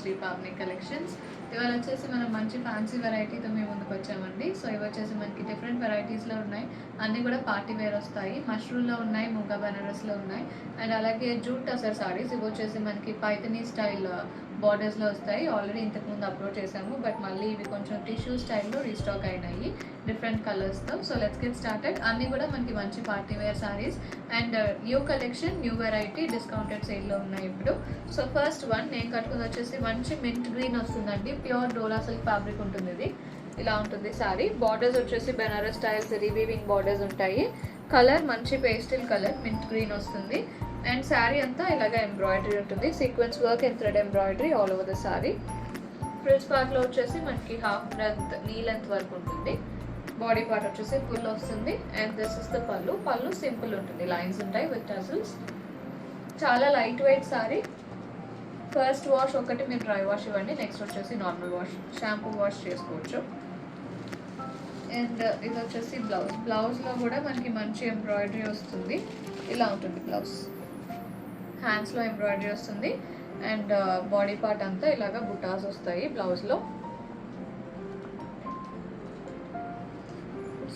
Shri Pavani collections. ఇవాళ వచ్చేసి మనం మంచి ఫ్యాన్సీ వెరైటీతో మేము ముందుకు వచ్చామండి. సో ఇవి వచ్చేసి మనకి డిఫరెంట్ వెరైటీస్లో ఉన్నాయి. అన్నీ కూడా పార్టీ వేర్ వస్తాయి. మష్రూమ్లో ఉన్నాయి, ముగ్గా బనారస్లో ఉన్నాయి, అండ్ అలాగే జూట్ టసర్ సారీస్. ఇవి వచ్చేసి మనకి పైథనీ స్టైల్ బార్డర్స్లో వస్తాయి. ఆల్రెడీ ఇంతకుముందు అప్లోడ్ చేసాము, బట్ మళ్ళీ ఇవి కొంచెం టిష్యూ స్టైల్లో రీస్టాక్ అయినాయి డిఫరెంట్ కలర్స్తో. So let's get started. అన్నీ కూడా మనకి మంచి party wear sarees and new collection, new variety, discounted సేల్లో ఉన్నాయి ఇప్పుడు. సో ఫస్ట్ వన్ నేను కట్టుకుంది వచ్చేసి మంచి మింట్ గ్రీన్ వస్తుందండి. ప్యూర్ డోలా సిల్క్ ఫ్యాబ్రిక్ ఉంటుంది. ఇది ఇలా ఉంటుంది శారీ. బార్డర్స్ వచ్చేసి బెనారస్ స్టైల్స్ రివీవింగ్ బార్డర్స్ ఉంటాయి. కలర్ మంచి పేస్టల్ కలర్ మింట్ గ్రీన్ వస్తుంది. అండ్ శారీ అంతా ఇలాగ ఎంబ్రాయిడరీ ఉంటుంది. Sequence work and thread embroidery all over the sari. Frills పార్ట్లో వచ్చేసి మనకి హాఫ్ లెంత్ నీ లెంత్ వరకు ఉంటుంది. బాడీ పార్ట్ వచ్చేసి ఫుల్ వస్తుంది. అండ్ దిస్ ఇస్ ద పళ్ళు. పళ్ళు సింపుల్ ఉంటుంది, లైన్స్ ఉంటాయి విత్ టజల్స్. చాలా light weight sari. First wash ఒకటి మీరు డ్రై వాష్ ఇవ్వండి, నెక్స్ట్ వచ్చేసి నార్మల్ వాష్, షాంపూ వాష్ చేసుకోవచ్చు. అండ్ ఇది వచ్చేసి బ్లౌజ్. బ్లౌజ్లో కూడా మనకి మంచి ఎంబ్రాయిడరీ వస్తుంది. ఇలా ఉంటుంది బ్లౌజ్. హ్యాండ్స్లో ఎంబ్రాయిడరీ వస్తుంది అండ్ బాడీ పార్ట్ అంతా ఇలాగ బుటాస్ వస్తాయి బ్లౌజ్లో.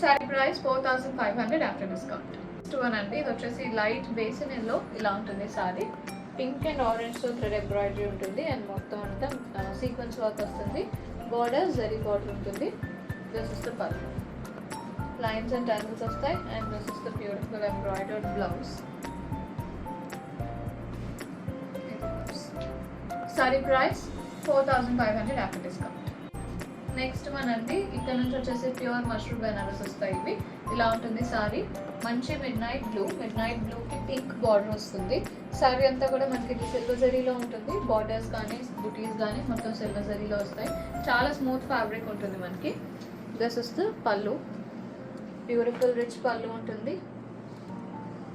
Sari price 4500 after discount. Next one అండి, ఇది వచ్చేసి లైట్ బేసిన్ ఎల్లో. ఇలా ఉంటుంది శారీ. పింక్ అండ్ ఆరెంజ్తో థ్రెడ్ ఎంబ్రాయిడరీ ఉంటుంది అండ్ మొత్తం అంతా సీక్వెన్స్ వర్క్ వస్తుంది. బార్డర్ జరీ బార్డర్ ఉంటుంది. This is the pallu. Lines and turns వస్తాయి and this is the beautiful embroidered blouse. Sari price 4500 after discount. Next one అండి, ఇక్కడ నుంచి వచ్చేసి ప్యూర్ మష్రూమ్ బెనారస్ వస్తాయి. ఇవి ఇలా ఉంటుంది సారీ. మంచి మిడ్ నైట్ బ్లూకి పింక్ బార్డర్ వస్తుంది. సారీ అంతా కూడా మనకి సిల్వర్ జరీలో ఉంటుంది. బార్డర్స్ కానీ బుటీస్ కానీ మొత్తం సిల్వర్ జరీలో వస్తాయి. చాలా స్మూత్ ఫ్యాబ్రిక్ ఉంటుంది మనకి. This is the pallu. Beautiful rich pallu ఉంటుంది.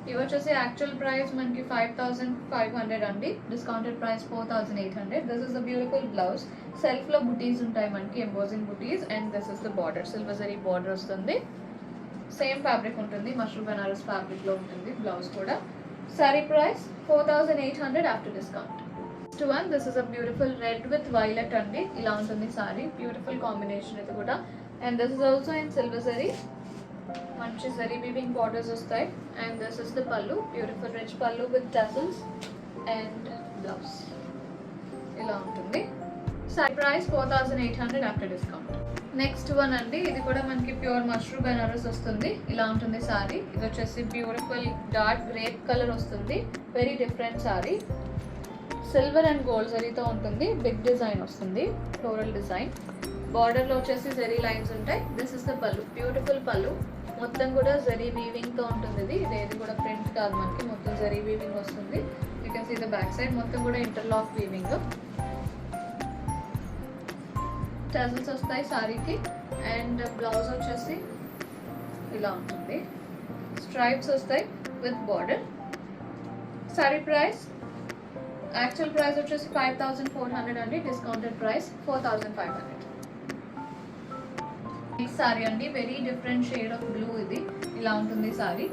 ఇవి వచ్చేసి యాక్చువల్ ప్రైస్ మనకి 5500 అండి. Discounted price 4800. This is the beautiful blouse. సెల్ఫ్లో బుటీస్ ఉంటాయి మనకి, ఎంబోజింగ్ బుటీస్. And this is the border, silver zari border వస్తుంది. సేమ్ ఫ్యాబ్రిక్ ఉంటుంది, మష్రూమ్ బనారస్ ఫ్యాబ్రిక్లో ఉంటుంది బ్లౌజ్ కూడా. Sari price 4800 after discount. Next one, this is a beautiful red with violet అండి. ఇలా ఉంటుంది సారీ. బ్యూటిఫుల్ కాంబినేషన్ ఇది కూడా. And this is also in silver zari. మంచి జరీ వీవింగ్ బార్డర్స్ వస్తాయి. And this is the pallu. Beautiful rich పళ్ళు విత్ టజల్స్ అండ్ బ్లౌజ్. ఇలా ఉంటుంది. Sorry price 4800 after discount. Next one అండి, ఇది కూడా మనకి ప్యూర్ మష్రూమ్ బెనారస్ వస్తుంది. ఇలా ఉంటుంది సారీ. ఇది వచ్చేసి బ్యూటిఫుల్ డార్క్ గ్రేప్ కలర్ వస్తుంది. Very different sorry. Silver and gold జరీతో ఉంటుంది. బిగ్ డిజైన్ వస్తుంది, ఫ్లోరల్ డిజైన్. బార్డర్లో వచ్చేసి జరీ లైన్స్ ఉంటాయి. This is the pallu. Beautiful పళ్ళు. మొత్తం కూడా జరీ వీవింగ్తో ఉంటుంది. ఇదేది కూడా ప్రింట్ కాదు మనకి, మొత్తం జరీ వీవింగ్ వస్తుంది. You can see the back side మొత్తం కూడా ఇంటర్లాక్ వీవింగ్. టజల్స్ వస్తాయి సారీకి. అండ్ బ్లౌజ్ వచ్చేసి ఇలా ఉంటుంది. స్ట్రైప్స్ వస్తాయి with border. Sari price actual price వచ్చేసి 5400 అండి. Discounted price 4500. నెక్స్ట్ సారీ అండి, very different shade of blue. ఇది ఇలా ఉంటుంది sari.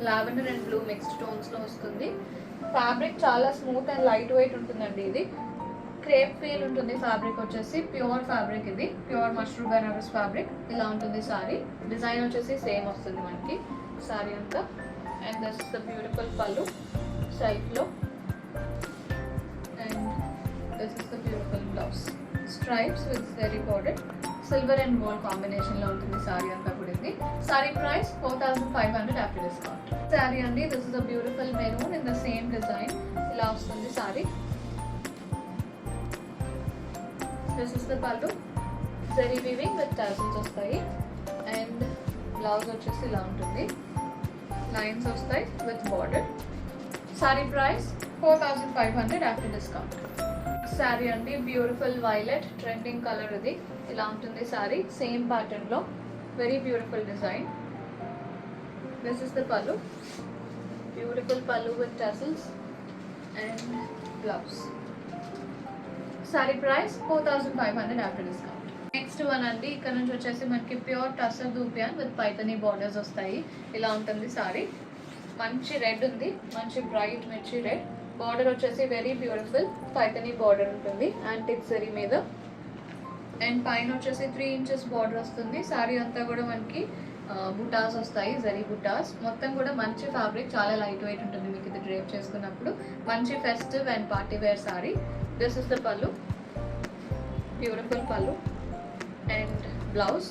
Lavender and blue mixed టోన్స్లో వస్తుంది. ఫ్యాబ్రిక్ చాలా స్మూత్ అండ్ లైట్ వెయిట్ ఉంటుందండి. ఇది క్రేప్ ఫీల్ ఉంటుంది. ఫ్యాబ్రిక్ వచ్చేసి ప్యూర్ ఫ్యాబ్రిక్. ఇది ప్యూర్ మష్రూమ్ బెనారస్ ఫ్యాబ్రిక్. ఇలా ఉంటుంది సారీ. డిజైన్ వచ్చేసి సేమ్ వస్తుంది మనకి సారీ అంతా. And this is the beautiful pallu సెల్ఫ్లో. And this is the beautiful blouse. Stripes with zari border. Silver and gold కాంబినేషన్లో ఉంటుంది సారీ అంతా కూడా. ఇది sari price 4500 after discount. Sari అండి, this is a beautiful maroon in the same design. ఇలా వస్తుంది sari. This is the pallu. Zari weaving with tassels వస్తాయి. అండ్ బ్లౌజ్ వచ్చేసి ఇలా ఉంటుంది. లైన్స్ వస్తాయి with border. Sari price 4500 after discount. Sari అండి, బ్యూటిఫుల్ వైలెట్ ట్రెండింగ్ కలర్. ఇది ఇలా ఉంటుంది శారీ. సేమ్ ప్యాటర్న్లో very beautiful design. This is the pallu. Beautiful pallu with tassels and blouse. Sari price 4500 after discount. Next one అండి, ఇక్కడ నుంచి వచ్చేసి మనకి pure tussar dupion with Paithani borders వస్తాయి. ఇలా ఉంటుంది శారీ. మంచి రెడ్ ఉంది, మంచి బ్రైట్ మిర్చి రెడ్. బార్డర్ వచ్చేసి వెరీ బ్యూటిఫుల్ పైథనీ బార్డర్ ఉంటుంది యాంటిక్ జరీ మీద. అండ్ పైన వచ్చేసి 3 inches బార్డర్ వస్తుంది. సారీ అంతా కూడా మనకి బుటాస్ వస్తాయి, జరీ బుటాస్. మొత్తం కూడా మంచి ఫ్యాబ్రిక్, చాలా లైట్ వెయిట్ ఉంటుంది మీకు ఇది డ్రేప్ చేసుకున్నప్పుడు. మంచి festive and party wear sari. This is the pallu, beautiful pallu. And blouse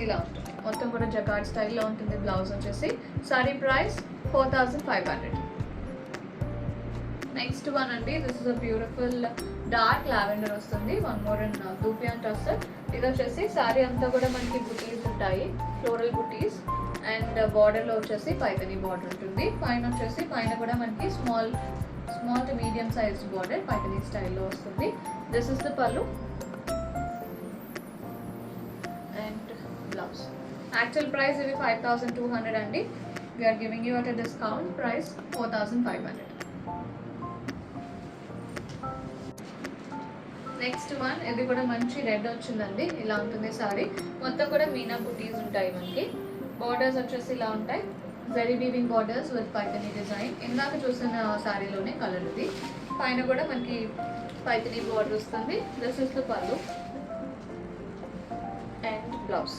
ఇలా ఉంటుంది, మొత్తం కూడా జకార్డ్ స్టైల్లో ఉంటుంది బ్లౌజ్ వచ్చేసి. సారీ ప్రైస్ 4500. నెక్స్ట్ వన్ అండి, this is a beautiful dark lavender వస్తుంది. One more in dupion tussar. ఇది వచ్చేసి సారీ అంతా కూడా మనకి బుటీస్ ఉంటాయి, ఫ్లోరల్ బుటీస్. అండ్ బార్డర్లో వచ్చేసి పైథనీ బార్డర్ ఉంటుంది. పైన వచ్చేసి పైన కూడా మనకి small to medium sized border Paithani స్టైల్లో వస్తుంది. దిస్ ఇస్ ద పళ్ళు అండ్ బ్లౌజ్. యాక్చువల్ ప్రైస్ ఇవి 5200 అండి. We're giving you at a discount price 4500. Next one, ఇది కూడా మంచి రెడ్ వచ్చిందండి. ఇలా ఉంటుంది సారీ. మొత్తం కూడా మీనా బుటీస్ ఉంటాయి మనకి. బార్డర్స్ వచ్చేసి ఇలా ఉంటాయి, zari weaving borders with Paithani design. ఇందాక చూసిన సారీలోనే కలర్ ఇది. పైన కూడా మనకి పైథనీ బార్డర్ వస్తుంది. దిస్ ఇస్ ద పళ్ళు అండ్ బ్లౌజ్.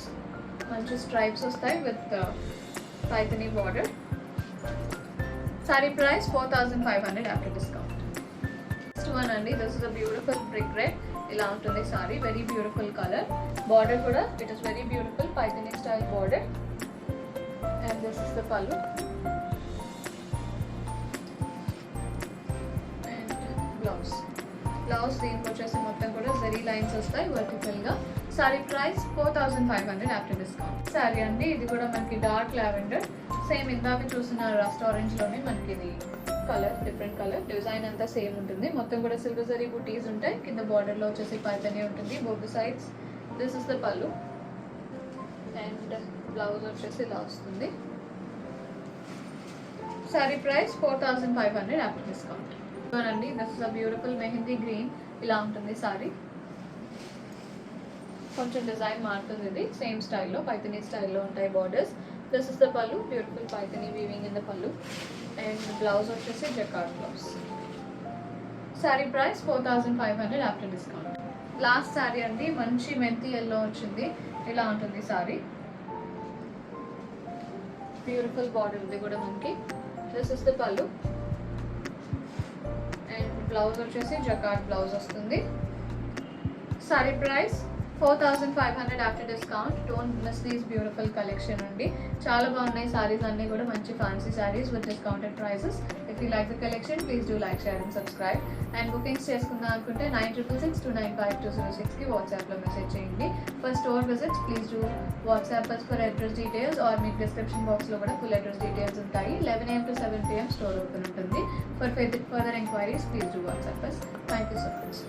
మంచి స్ట్రైప్స్ వస్తాయి with Paithani border. Sari price 4500 after discount. One అండి, this is a beautiful brick red. ఇలా ఉంటుంది sari, very beautiful colour. Border కూడా it is very beautiful Paithani style border. And this is the పళ్ళు and blouse దీనికి వచ్చేసి మొత్తం కూడా జరీ లైన్స్ వస్తాయి వర్టికల్ గా. Sorry price 4500 after discount. Sari అండి, ఇది కూడా మనకి డార్క్ లావెండర్. సేమ్ ఇందాక చూసిన రస్ట్ ఆరెంజ్ లోనే మనకి ఇది కలర్, డిఫరెంట్ కలర్. డిజైన్ అంతా సేమ్ ఉంటుంది. మొత్తం కూడా సిల్వర్ జరీ బుటీస్ ఉంటాయి. కింద బార్డర్ లో వచ్చేసి పైథనీ ఉంటుంది both sides. This is the పళ్ళు అండ్ బ్లౌజ్ వచ్చేసి ఇలా వస్తుంది. Sari price 4500 after discount. అండి, this is a beautiful mehndi green. ఇలా ఉంటుంది సారీ. కొంచెం డిజైన్ మారుతుంది ఇది, సేమ్ స్టైల్లో పైథనీ స్టైల్లో ఉంటాయి borders. This is the pallu, beautiful Paithani weaving in the పళ్ళు. అండ్ బ్లౌజ్ వచ్చేసి jacquard blouse. Sari price 4500 after discount. Last sorry అండి, మంచి మెంతి ఎల్లో వచ్చింది. ఇలా ఉంటుంది సారీ. బ్యూటిఫుల్ బార్డర్ ఉంది కూడా మనకి. దిస్ ఇస్ ద పళ్ళు అండ్ బ్లౌజ్ వచ్చేసి జకార్డ్ బ్లౌజ్ వస్తుంది. Sari price 4500 after discount. Don't miss these beautiful collection అండి. చాలా బాగున్నాయి సారీస్ అన్నీ కూడా, మంచి fancy saris with discounted prices. If you like the collection please do like, share and subscribe. And bookings చేసుకుందాం అనుకుంటే 9662952206కి వాట్సాప్లో మెసేజ్ చేయండి. For store visits please do WhatsApp us for address details, or మీకు డిస్క్రిప్షన్ బాక్స్లో కూడా ఫుల్ అడ్రస్ డీటెయిల్స్ ఉంటాయి. 11 AM to 7 PM store open ఉంటుంది. For further enquiries please do WhatsApp us. Thank you so much.